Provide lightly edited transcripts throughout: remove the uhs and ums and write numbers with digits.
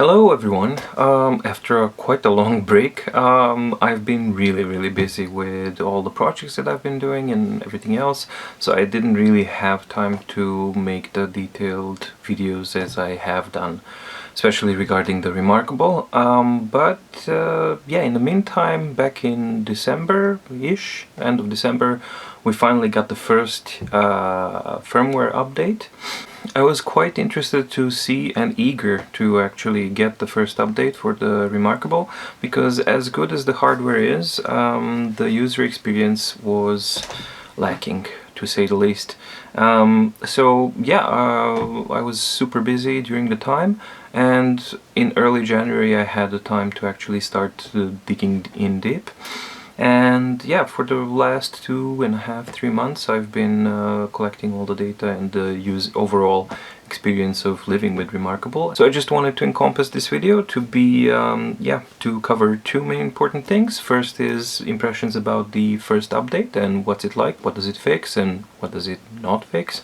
Hello everyone. After quite a long break, I've been really busy with all the projects that I've been doing and everything else, so I didn't really have time to make the detailed videos as I have done, especially regarding the Remarkable. Yeah, in the meantime, back in December-ish, end of December, we finally got the first firmware update. I was quite interested to see and eager to actually get the first update for the Remarkable, because as good as the hardware is, the user experience was lacking, to say the least. I was super busy during the time, and in early January I had the time to actually start digging in deep. And yeah, for the last 2.5, 3 months, I've been collecting all the data and the overall experience of living with Remarkable. So I just wanted to encompass this video to be, to cover two main important things. First is impressions about the first update and what's it like, what does it fix and what does it not fix.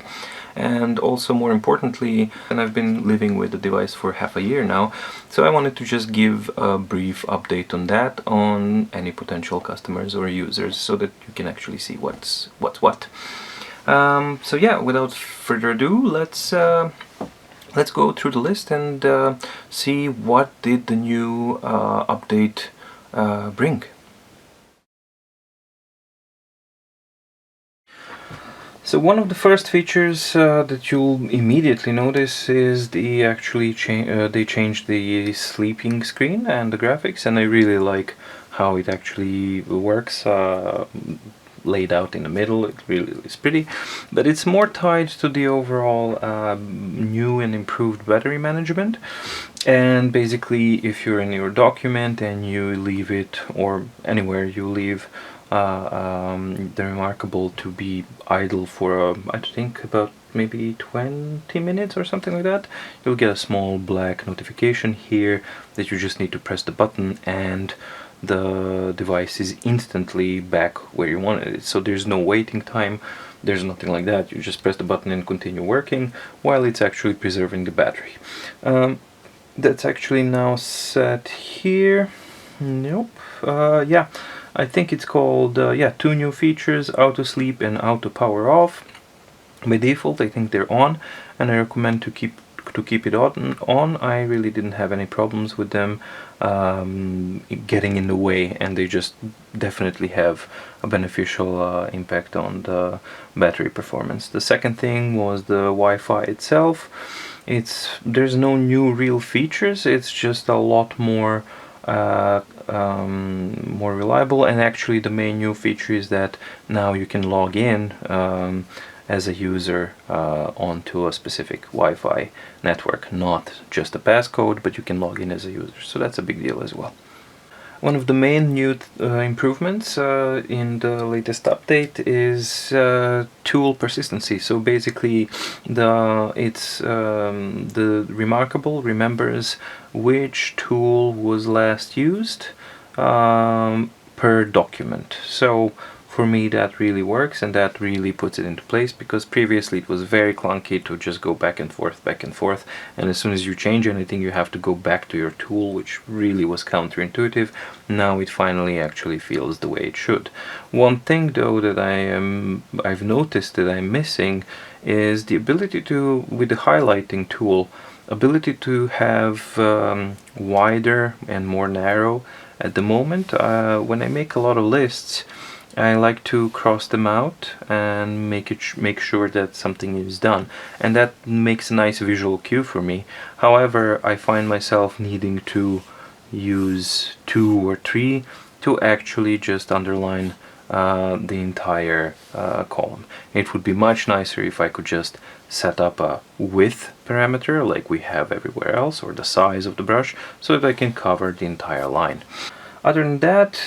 And also, more importantly, and I've been living with the device for half a year now, so I wanted to just give a brief update on that, on any potential customers or users, so that you can actually see what's what. So yeah, without further ado, let's go through the list and see what did the new update bring. So one of the first features that you'll immediately notice is they changed the sleeping screen and the graphics, and I really like how it actually works, laid out in the middle. It really is pretty, but it's more tied to the overall new and improved battery management. And basically, if you're in your document and you leave it, or anywhere you leave the Remarkable to be idle for I think about maybe 20 minutes or something like that, you'll get a small black notification here that you just need to press the button and the device is instantly back where you wanted it. So there's no waiting time, there's nothing like that. You just press the button and continue working while it's actually preserving the battery. That's actually now set here. Nope. Yeah, I think it's called, two new features, auto sleep and auto power off. By default, I think they're on, and I recommend to keep it on. I really didn't have any problems with them getting in the way, and they just definitely have a beneficial impact on the battery performance. The second thing was the Wi-Fi itself. There's no new real features, it's just a lot more more reliable, and actually the main new feature is that now you can log in as a user onto a specific Wi-Fi network, not just a passcode, but you can log in as a user, so that's a big deal as well. One of the main new improvements in the latest update is tool persistency. So basically, the Remarkable remembers which tool was last used per document. So for me, that really works, and that really puts it into place, because previously it was very clunky to just go back and forth, and as soon as you change anything you have to go back to your tool, which really was counterintuitive. Now it finally actually feels the way it should. One thing though that I've noticed that I'm missing is the ability to, with the highlighting tool, ability to have wider and more narrow. At the moment, when I make a lot of lists, I like to cross them out and make sure that something is done, and that makes a nice visual cue for me. However, I find myself needing to use 2 or 3 to actually just underline the entire column. It would be much nicer if I could just set up a width parameter like we have everywhere else, or the size of the brush, so that I can cover the entire line. Other than that,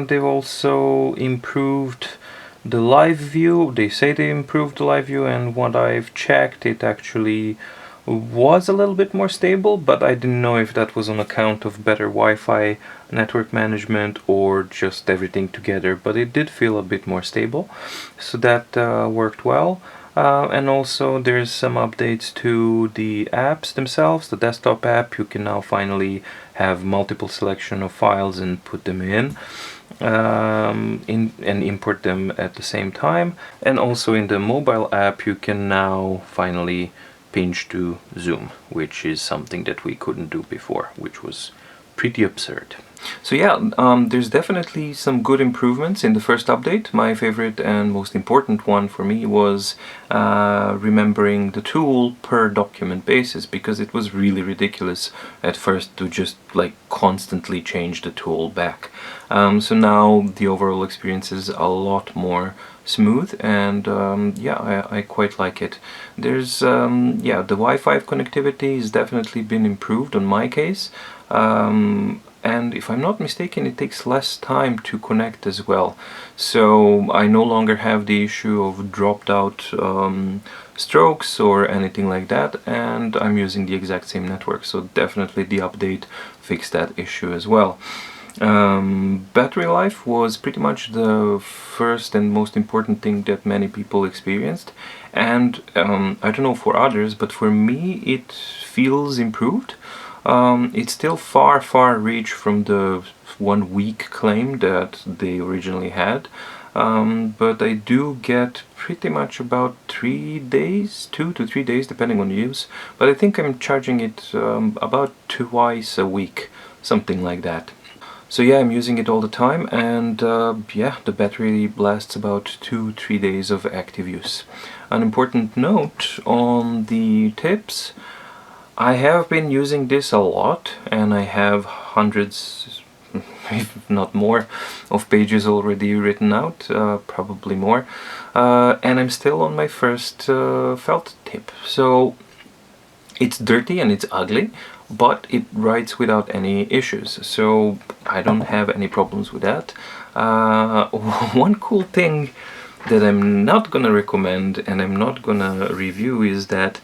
they've also improved the live view. They say they improved the live view, and what I've checked, it actually was a little bit more stable, but I didn't know if that was on account of better Wi-Fi network management or just everything together, but it did feel a bit more stable, so that worked well. And also there's some updates to the apps themselves. The desktop app, you can now finally have multiple selection of files and put them in and import them at the same time. And also in the mobile app you can now finally pinch to zoom, which is something that we couldn't do before, which was pretty absurd. So yeah, there's definitely some good improvements in the first update. My favorite and most important one for me was remembering the tool per document basis, because it was really ridiculous at first to just like constantly change the tool back. So now the overall experience is a lot more smooth, and yeah, I quite like it. There's yeah, the Wi-Fi connectivity has definitely been improved on my case. And if I'm not mistaken, it takes less time to connect as well. So I no longer have the issue of dropped out strokes or anything like that, and I'm using the exact same network. So definitely the update fixed that issue as well. Battery life was pretty much the first and most important thing that many people experienced, and I don't know for others, but for me it feels improved. It's still far reach from the 1 week claim that they originally had, but I do get pretty much about 3 days, 2 to 3 days depending on use, but I think I'm charging it about twice a week, something like that. So yeah, I'm using it all the time, and yeah, the battery lasts about 2-3 days of active use. An important note on the tips: I have been using this a lot, and I have hundreds, if not more, of pages already written out, probably more, and I'm still on my first felt tip. So it's dirty and it's ugly, but it writes without any issues, so I don't have any problems with that. One cool thing that I'm not gonna recommend and I'm not gonna review is that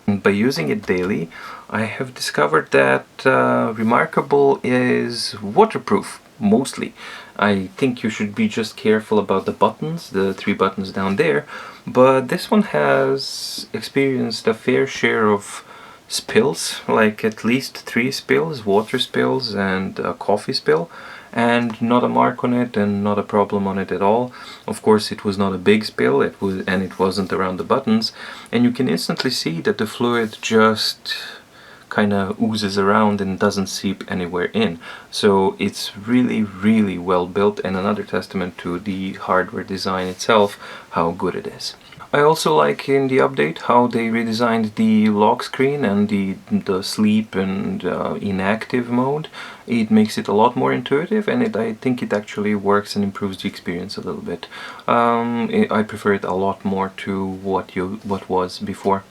by using it daily, I have discovered that Remarkable is waterproof, mostly. I think you should be just careful about the buttons, the 3 buttons down there, but this one has experienced a fair share of spills, like at least 3 spills, water spills and a coffee spill, and not a mark on it and not a problem on it at all. Of course it was not a big spill, it wasn't around the buttons, and you can instantly see that the fluid just kind of oozes around and doesn't seep anywhere in. So it's really well built, and another testament to the hardware design itself, how good it is. I also like in the update how they redesigned the lock screen and the sleep and inactive mode. It makes it a lot more intuitive, and I think it actually works and improves the experience a little bit. I prefer it a lot more to what was before.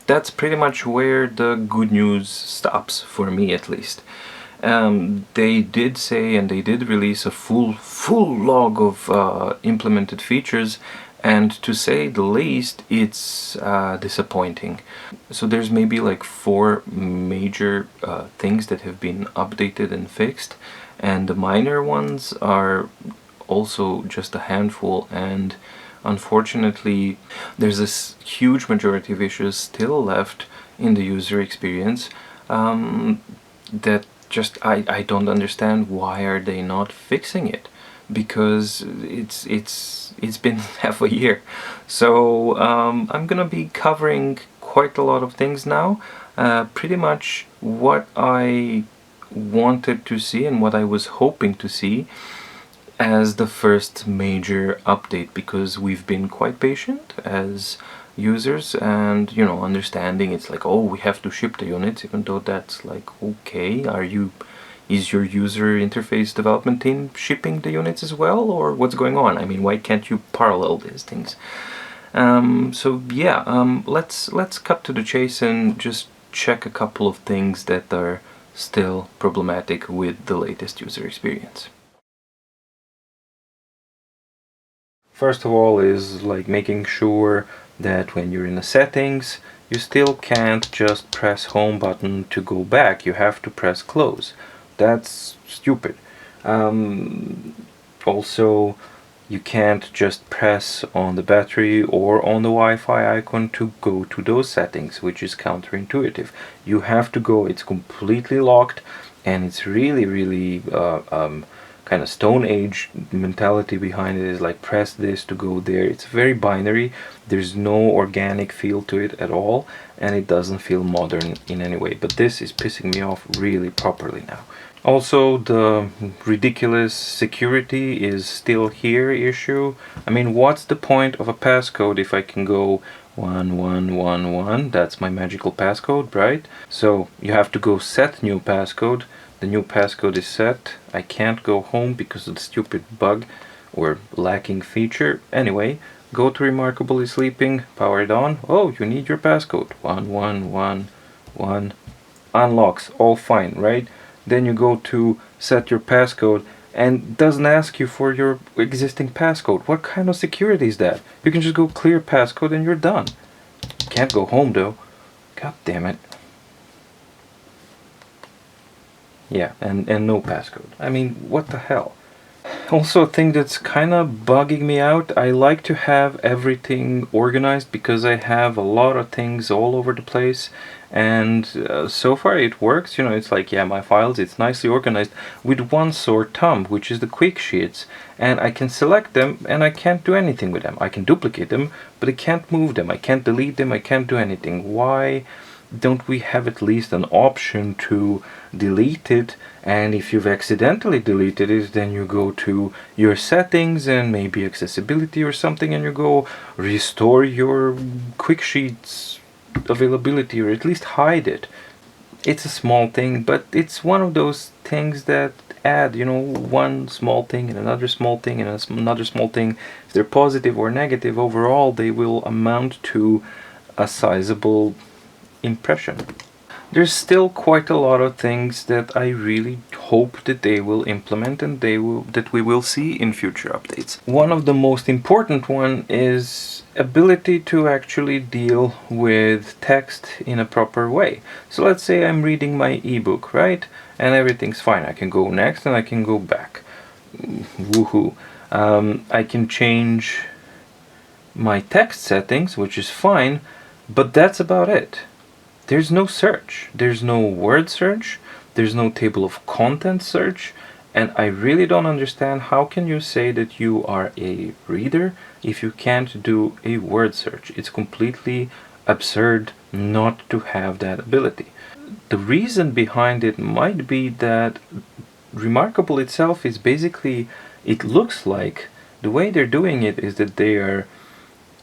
That's pretty much where the good news stops, for me at least. They did say, and they did release a full log of implemented features, and to say the least, it's disappointing. So there's maybe like 4 major things that have been updated and fixed, and the minor ones are also just a handful, and unfortunately there's this huge majority of issues still left in the user experience that just I don't understand. Why are they not fixing it? Because it's been half a year. So I'm gonna be covering quite a lot of things now, pretty much what I wanted to see and what I was hoping to see as the first major update, because we've been quite patient as users, and you know, understanding it's like, oh, we have to ship the units, even though that's like, okay, is your user interface development team shipping the units as well, or what's going on? I mean, why can't you parallel these things? So yeah, let's cut to the chase and just check a couple of things that are still problematic with the latest user experience. First of all is like making sure that when you're in the settings, you still can't just press home button to go back. You have to press close. That's stupid. Also, You can't just press on the battery or on the Wi-Fi icon to go to those settings, which is counterintuitive. You have to go, it's completely locked, and it's really kind of Stone Age mentality behind it, is like press this to go there. It's very binary. There's no organic feel to it at all, and it doesn't feel modern in any way. But this is pissing me off really properly now. Also, the ridiculous security is still here issue. I mean, what's the point of a passcode if I can go 1111? That's my magical passcode, right? So you have to go set new passcode. The new passcode is set. I can't go home because of the stupid bug or lacking feature. Anyway, go to Remarkably Sleeping, power it on. Oh, you need your passcode. 1111. Unlocks, all fine, right? Then you go to set your passcode and doesn't ask you for your existing passcode. What kind of security is that? You can just go clear passcode and you're done. Can't go home though. God damn it. Yeah, and no passcode. I mean, what the hell? Also, a thing that's kind of bugging me out, I like to have everything organized because I have a lot of things all over the place, and so far it works. You know, it's like, yeah, my files, it's nicely organized with one sore thumb, which is the quick sheets, and I can select them and I can't do anything with them. I can duplicate them, but I can't move them, I can't delete them, I can't do anything. Why don't we have at least an option to delete it? And if you've accidentally deleted it, then you go to your settings and maybe accessibility or something, and you go restore your quick sheets availability, or at least hide it. It's a small thing, but it's one of those things that add, you know, one small thing and another small thing and another small thing. If they're positive or negative, overall they will amount to a sizable impression. There's still quite a lot of things that I really hope that they will implement and that we will see in future updates. One of the most important one is ability to actually deal with text in a proper way. So let's say I'm reading my ebook, right? And everything's fine. I can go next and I can go back. Woohoo. I can change my text settings, which is fine, but that's about it. There's no search, there's no word search, there's no table of contents search, and I really don't understand how can you say that you are a reader if you can't do a word search. It's completely absurd not to have that ability. The reason behind it might be that Remarkable itself is basically, it looks like the way they're doing it is that they are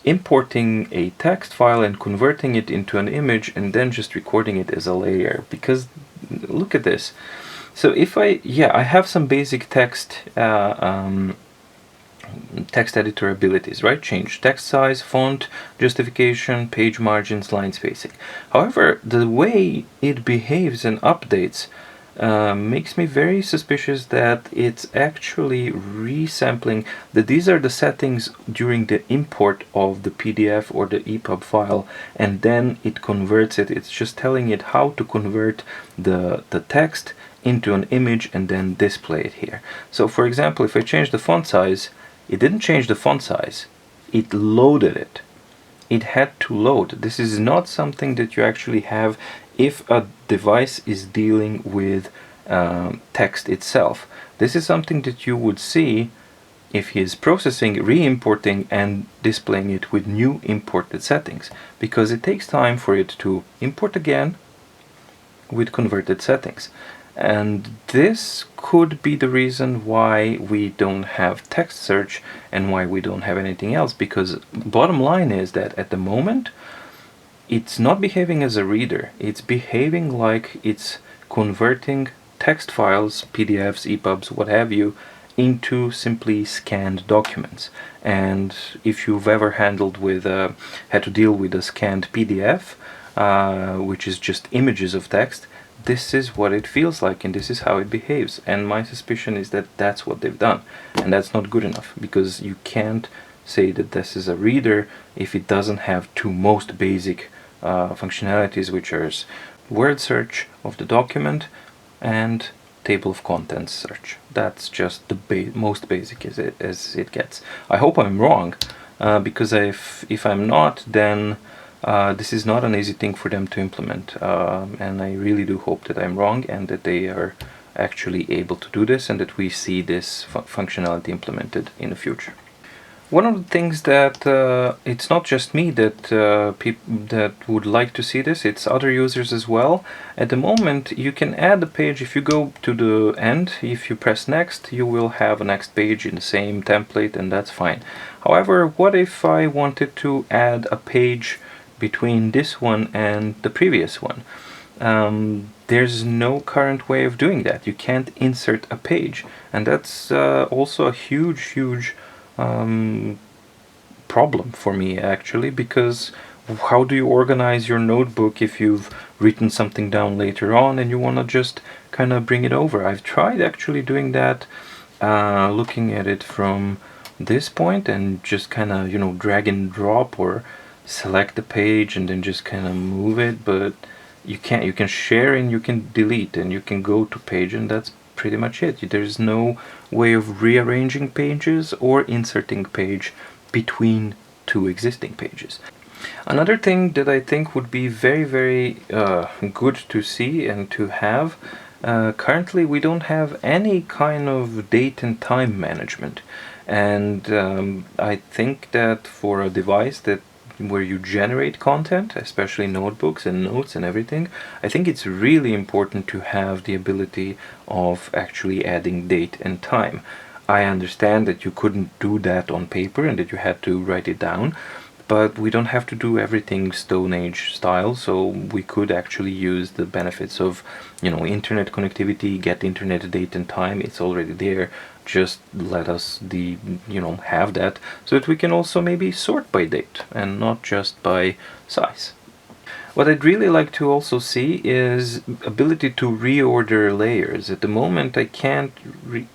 importing a text file and converting it into an image and then just recording it as a layer. Because look at this. So if I have some basic text editor abilities, right? Change text size, font, justification, page margins, line spacing. However, the way it behaves and updates makes me very suspicious that it's actually resampling, that these are the settings during the import of the PDF or the EPUB file, and then it converts it. It's just telling it how to convert the text into an image and then display it here. So for example, if I change the font size, it didn't change the font size, it loaded it. It had to load. This is not something that you actually have if a device is dealing with text itself. This is something that you would see if he is processing, re-importing and displaying it with new imported settings, because it takes time for it to import again with converted settings. And this could be the reason why we don't have text search and why we don't have anything else, because bottom line is that at the moment it's not behaving as a reader, it's behaving like it's converting text files, PDFs, EPUBs, what have you, into simply scanned documents. And if you've ever had to deal with a scanned PDF, which is just images of text, this is what it feels like and this is how it behaves. And my suspicion is that that's what they've done, and that's not good enough, because you can't say that this is a reader if it doesn't have two most basic functionalities, which are word search of the document and table of contents search. That's just the most basic as it gets. I hope I'm wrong, because if I'm not, then this is not an easy thing for them to implement, and I really do hope that I'm wrong and that they are actually able to do this and that we see this functionality implemented in the future. One of the things that it's not just me that people that would like to see this, it's other users as well. At the moment you can add a page. If you go to the end, if you press next, you will have a next page in the same template, and that's fine. However, what if I wanted to add a page between this one and the previous one? There's no current way of doing that. You can't insert a page, and that's also a huge problem for me, actually, because how do you organize your notebook if you've written something down later on and you want to just kind of bring it over? I've tried actually doing that, looking at it from this point and just kind of, you know, drag and drop or select the page and then just kind of move it, but you can't. You can share and you can delete and you can go to page, and that's pretty much it. There's no way of rearranging pages or inserting page between two existing pages. Another thing that I think would be very good to see and to have, currently we don't have any kind of date and time management, and I think that for a device that where you generate content, especially notebooks and notes and everything, I think it's really important to have the ability of actually adding date and time. I understand that you couldn't do that on paper and that you had to write it down, but we don't have to do everything Stone Age style, so we could actually use the benefits of, you know, internet connectivity, get internet date and time. It's already there. Just let us have that, so that we can also maybe sort by date and not just by size. What I'd really like to also see is ability to reorder layers. At the moment I can't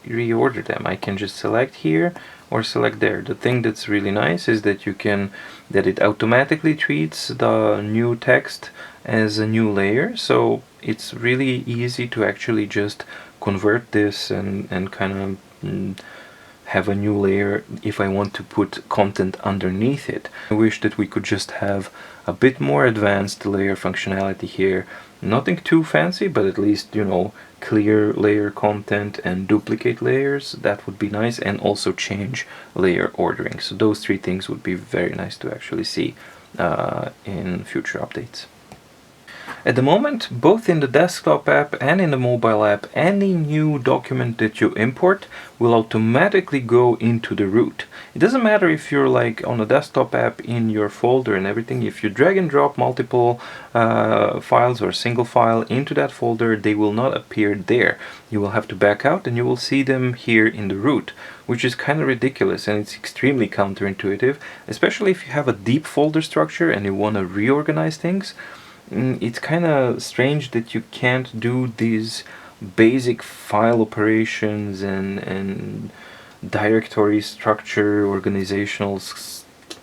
reorder them. I can just select here or select there. The thing that's really nice is that it automatically treats the new text as a new layer, so it's really easy to actually just convert this and kind of have a new layer if I want to put content underneath it. I wish that we could just have a bit more advanced layer functionality here. Nothing too fancy, but at least, you know, clear layer content and duplicate layers. That would be nice, and also change layer ordering. So those three things would be very nice to actually see in future updates. At the moment, both in the desktop app and in the mobile app, any new document that you import will automatically go into the root. It doesn't matter if you're like on a desktop app in your folder and everything. If you drag and drop multiple files or a single file into that folder, they will not appear there. You will have to back out and you will see them here in the root, which is kind of ridiculous, and it's extremely counterintuitive, especially if you have a deep folder structure and you want to reorganize things. It's kind of strange that you can't do these basic file operations and directory structure organizational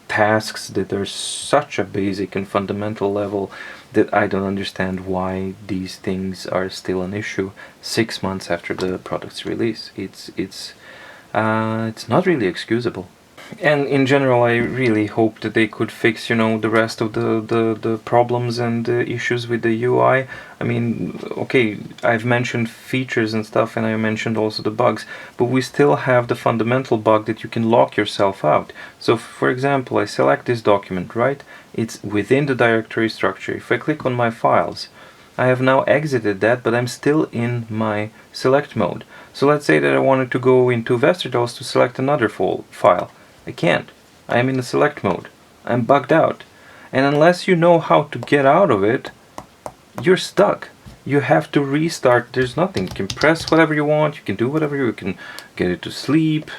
tasks that are such a basic and fundamental level that I don't understand why these things are still an issue 6 months after the product's release. It's not really excusable. And in general, I really hope that they could fix, you know, the rest of the problems and the issues with the UI. I mean, okay, I've mentioned features and stuff, and I mentioned also the bugs, but we still have the fundamental bug that you can lock yourself out. So, for example, I select this document, right? It's within the directory structure. If I click on my files, I have now exited that, but I'm still in my select mode. So let's say that I wanted to go into Vesterdals to select another file. I can't. I am in the select mode. I'm bugged out. And unless you know how to get out of it, you're stuck. You have to restart. There's nothing. You can press whatever you want. You can do whatever you can. Get it to sleep.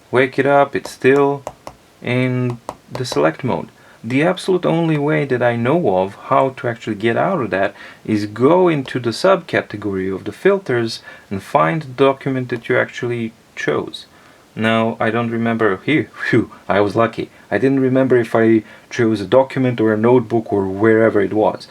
Wake it up. It's still in the select mode. The absolute only way that I know of how to actually get out of that is go into the subcategory of the filters and find the document that you actually chose. Now, I don't remember here. Phew, I was lucky. I didn't remember if I chose a document or a notebook or wherever it was.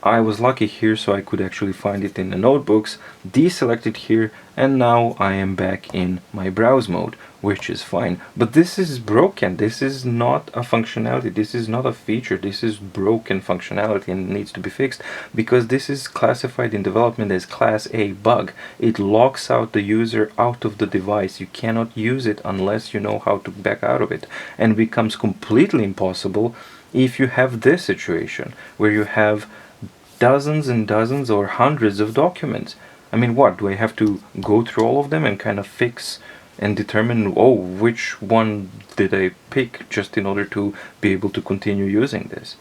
I was lucky here, so I could actually find it in the notebooks, deselect it here, and now I am back in my browse mode, which is fine. But this is broken. This is not a functionality. This is not a feature. This is broken functionality and needs to be fixed, because this is classified in development as class A bug. It locks out the user out of the device. You cannot use it unless you know how to back out of it, and becomes completely impossible if you have this situation where you have dozens and dozens or hundreds of documents. I mean, what, do I have to go through all of them and kind of fix and determine, oh, which one did I pick, just in order to be able to continue using this?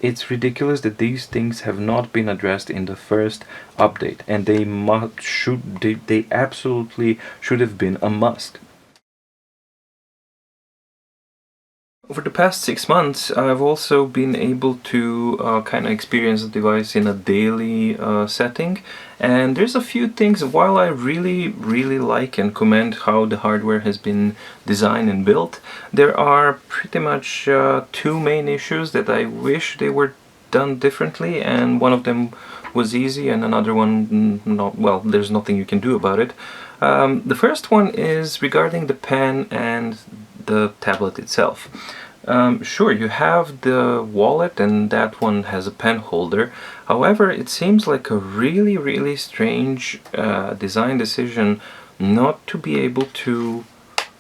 It's ridiculous that these things have not been addressed in the first update, and they absolutely should have been a must. Over the past 6 months, I've also been able to kind of experience the device in a daily setting, and there's a few things. While I really like and commend how the hardware has been designed and built, there are pretty much two main issues that I wish they were done differently, and one of them was easy and another one not. Well, there's nothing you can do about it. The first one is regarding the pen and the tablet itself. Sure, you have the wallet and that one has a pen holder. However, it seems like a really strange design decision not to be able to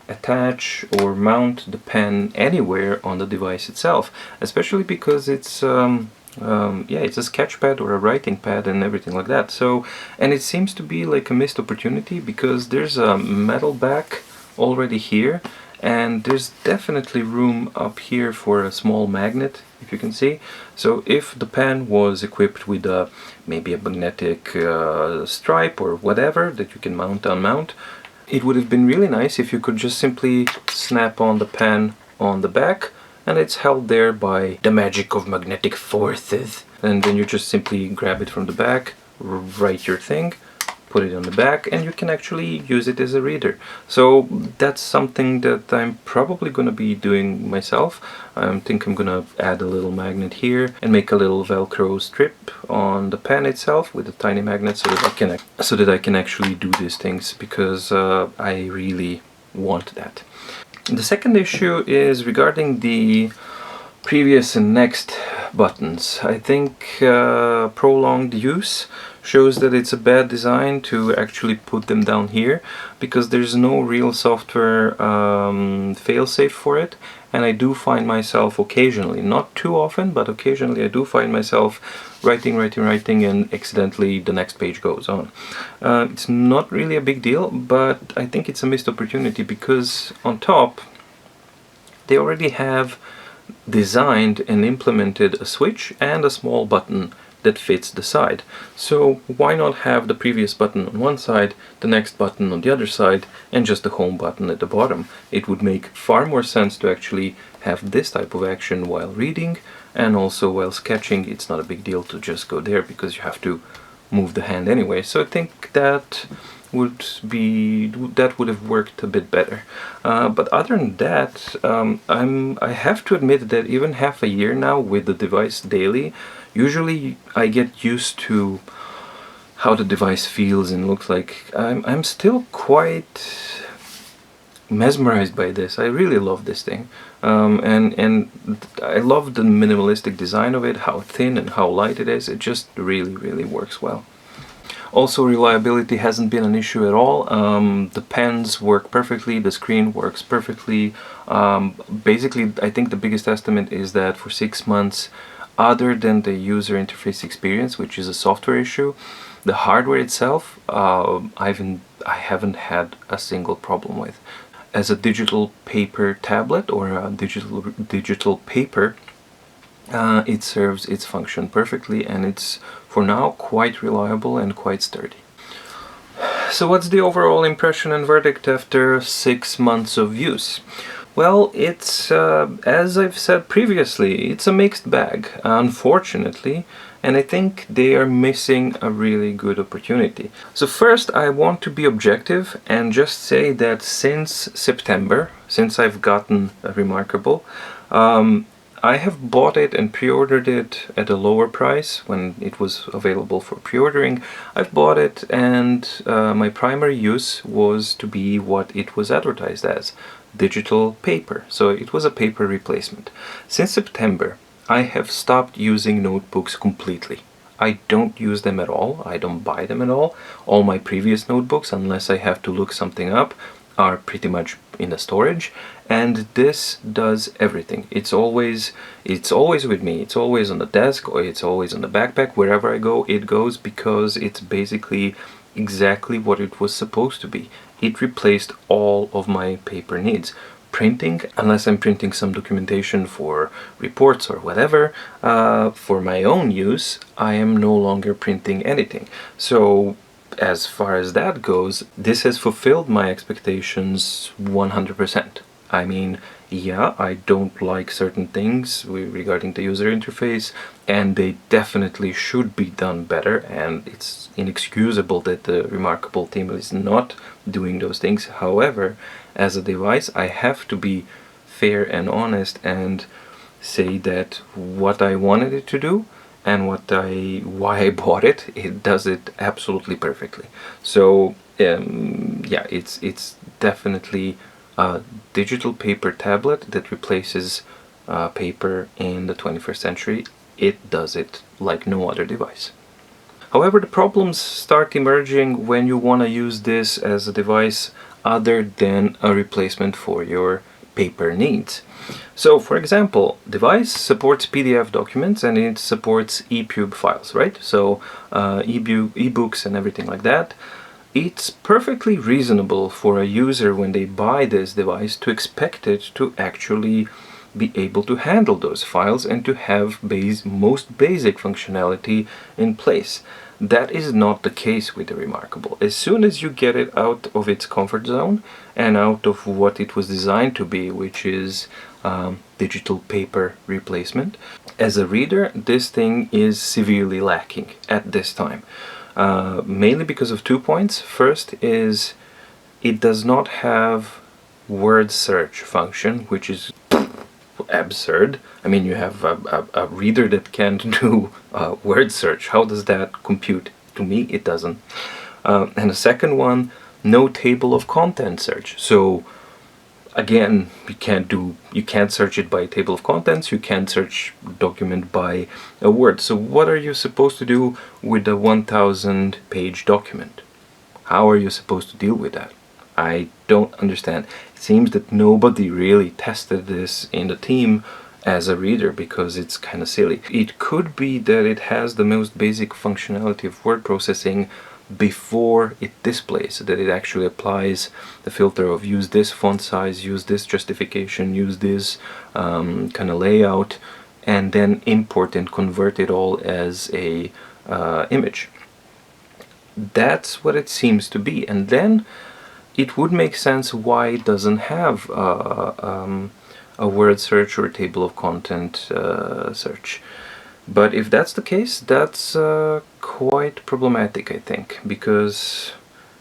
attach or mount the pen anywhere on the device itself, especially because it's yeah, it's a sketch pad or a writing pad and everything like that. So, and it seems to be like a missed opportunity, because there's a metal back already here, and there's definitely room up here for a small magnet, if you can see. So if the pen was equipped with maybe a magnetic stripe or whatever that you can mount, unmount, it would have been really nice if you could just simply snap on the pen on the back, and it's held there by the magic of magnetic forces. And then you just simply grab it from the back, write your thing, put it on the back, and you can actually use it as a reader. So that's something that I'm probably going to be doing myself. I think I'm going to add a little magnet here and make a little Velcro strip on the pen itself with a tiny magnet, so that I can actually do these things, because I really want that. The second issue is regarding the previous and next buttons. I think prolonged use shows that it's a bad design to actually put them down here, because there's no real software failsafe for it, and I do find myself occasionally, not too often, but occasionally I do find myself writing, and accidentally the next page goes on. It's not really a big deal, but I think it's a missed opportunity, because on top they already have designed and implemented a switch and a small button that fits the side. So why not have the previous button on one side, the next button on the other side, and just the home button at the bottom? It would make far more sense to actually have this type of action while reading, and also while sketching. It's not a big deal to just go there, because you have to move the hand anyway. So I think that would have worked a bit better. But other than that, I have to admit that even half a year now with the device daily, usually I get used to how the device feels and looks like. I'm still quite mesmerized by this. I really love this thing, and I love the minimalistic design of it, how thin and how light it is. It just really works well. Also, reliability hasn't been an issue at all. The pens work perfectly, the screen works perfectly. Basically, I think the biggest estimate is that for 6 months, other than the user interface experience, which is a software issue, the hardware itself, I haven't had a single problem with. As a digital paper tablet or a digital paper, it serves its function perfectly, and it's for now quite reliable and quite sturdy. So what's the overall impression and verdict after 6 months of use? Well, it's, as I've said previously, it's a mixed bag, unfortunately, and I think they are missing a really good opportunity. So first, I want to be objective and just say that since September, since I've gotten a Remarkable, I have bought it and pre-ordered it at a lower price when it was available for pre-ordering. I've bought it, and my primary use was to be what it was advertised as, digital paper. So it was a paper replacement. Since September, I have stopped using notebooks completely. I don't use them at all. I don't buy them at all. All my previous notebooks, unless I have to look something up, are pretty much in the storage, and this does everything. It's always with me. It's always on the desk, or it's always on the backpack. Wherever I go, it goes, because it's basically exactly what it was supposed to be. It replaced all of my paper needs. Printing, unless I'm printing some documentation for reports or whatever, for my own use, I am no longer printing anything. So as far as that goes, this has fulfilled my expectations 100%. I mean, yeah, I don't like certain things regarding the user interface, and they definitely should be done better, and it's inexcusable that the Remarkable team is not doing those things. However, as a device, I have to be fair and honest and say that what I wanted it to do and why I bought it, it does it absolutely perfectly. So yeah, it's definitely a digital paper tablet that replaces paper in the 21st century. It does it like no other device. However, the problems start emerging when you want to use this as a device other than a replacement for your paper needs. So, for example, device supports PDF documents and it supports EPUB files, right? So, ebooks and everything like that. It's perfectly reasonable for a user when they buy this device to expect it to actually be able to handle those files and to have most basic functionality in place. That is not the case with the Remarkable. As soon as you get it out of its comfort zone and out of what it was designed to be, which is digital paper replacement, as a reader, this thing is severely lacking at this time. Mainly because of 2 points. First is it does not have word search function, which is absurd. I mean, you have a reader that can't do word search. How does that compute? To me, it doesn't. And the second one, no table of content search. So again, you can't search it by table of contents, you can't search document by a word. So what are you supposed to do with a 1000 page document? How are you supposed to deal with that? I don't understand. It seems that nobody really tested this in the team as a reader, because it's kind of silly. It could be that it has the most basic functionality of word processing before it displays, so that it actually applies the filter of use this font size, use this justification, use this kind of layout, and then import and convert it all as a image. That's what it seems to be, and then it would make sense why it doesn't have a word search or a table of content search. But if that's the case, that's quite problematic, I think, because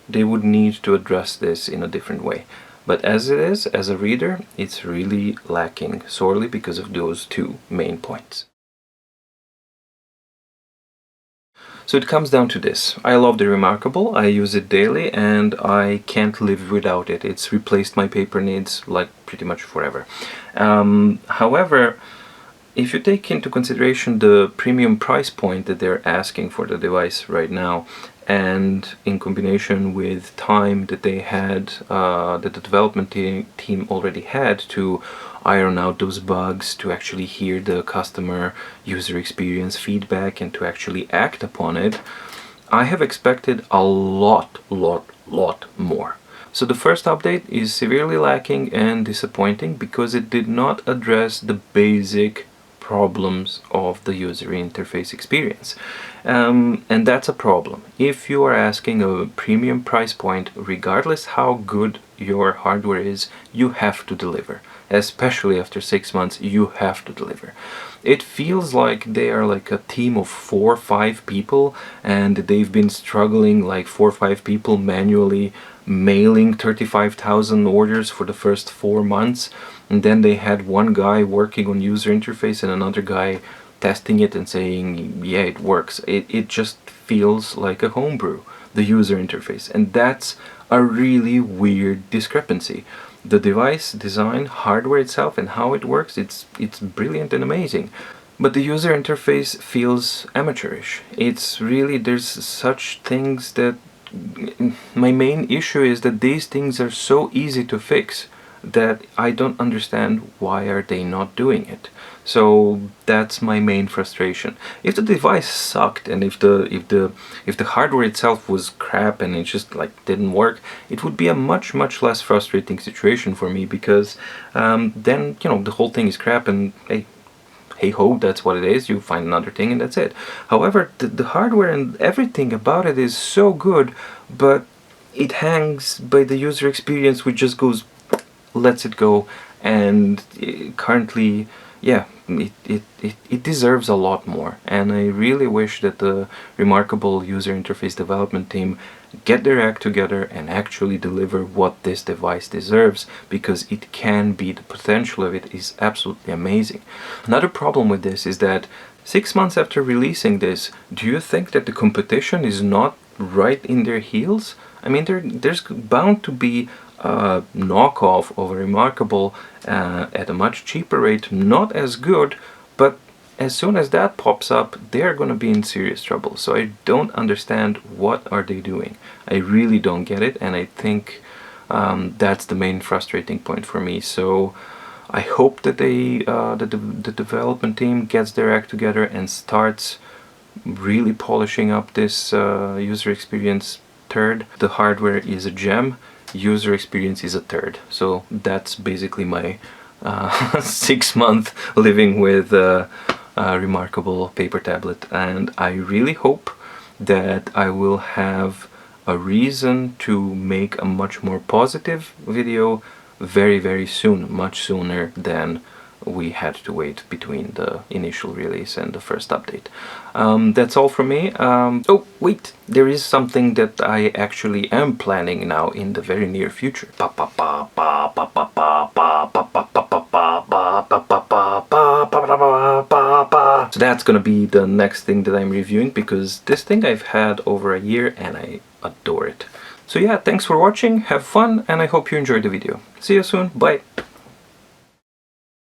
they would need to address this in a different way. But as it is, as a reader, it's really lacking sorely because of those 2 main points. So it comes down to this. I love the Remarkable, I use it daily, and I can't live without it. It's replaced my paper needs like pretty much forever. However, if you take into consideration the premium price point that they're asking for the device right now, and in combination with time that they had, that the development team already had to iron out those bugs, to actually hear the customer user experience feedback and to actually act upon it, I have expected a lot more. So the first update is severely lacking and disappointing because it did not address the basic problems of the user interface experience. And that's a problem. If you are asking a premium price point, regardless how good your hardware is, you have to deliver. especially after 6 months, you have to deliver. It feels like they are like a team of 4 or 5 people, and they've been struggling like 4 or 5 people manually mailing 35,000 orders for the first 4 months, and then they had one guy working on user interface and another guy testing it and saying, yeah, it works. It just feels like a homebrew, the user interface, and that's a really weird discrepancy. The device design, hardware itself, and how it works, it's brilliant and amazing. But the user interface feels amateurish. It's really, there's such things that... My main issue is that these things are so easy to fix that I don't understand why are they not doing it. So that's my main frustration. If the device sucked and if the hardware itself was crap and it just like didn't work, it would be a much less frustrating situation for me, because then, you know, the whole thing is crap and hey ho, that's what it is, you find another thing and that's it. However, the hardware and everything about it is so good, but it hangs by the user experience, which just goes, lets it go, and currently, yeah, it deserves a lot more, and I really wish that the remarkable user interface development team get their act together and actually deliver what this device deserves, because it can be, the potential of it is absolutely amazing. Another problem with this is that 6 months after releasing this, do you think that the competition is not right in their heels? I mean, there's bound to be a knockoff of a remarkable at a much cheaper rate, not as good, but as soon as that pops up, they're gonna be in serious trouble. So I don't understand what are they doing. I really don't get it, and I think that's the main frustrating point for me. So I hope that they, the development team gets their act together and starts really polishing up this user experience turd. The hardware is a gem, user experience is a turd. So that's basically my 6 month living with a remarkable paper tablet, and I really hope that I will have a reason to make a much more positive video very soon, much sooner than we had to wait between the initial release and the first update. That's all from me. Oh wait, there is something that I actually am planning now in the very near future. So that's gonna be the next thing that I'm reviewing, because this thing I've had over a year and I adore it. So yeah, thanks for watching, have fun, and I hope you enjoyed the video. See you soon, bye!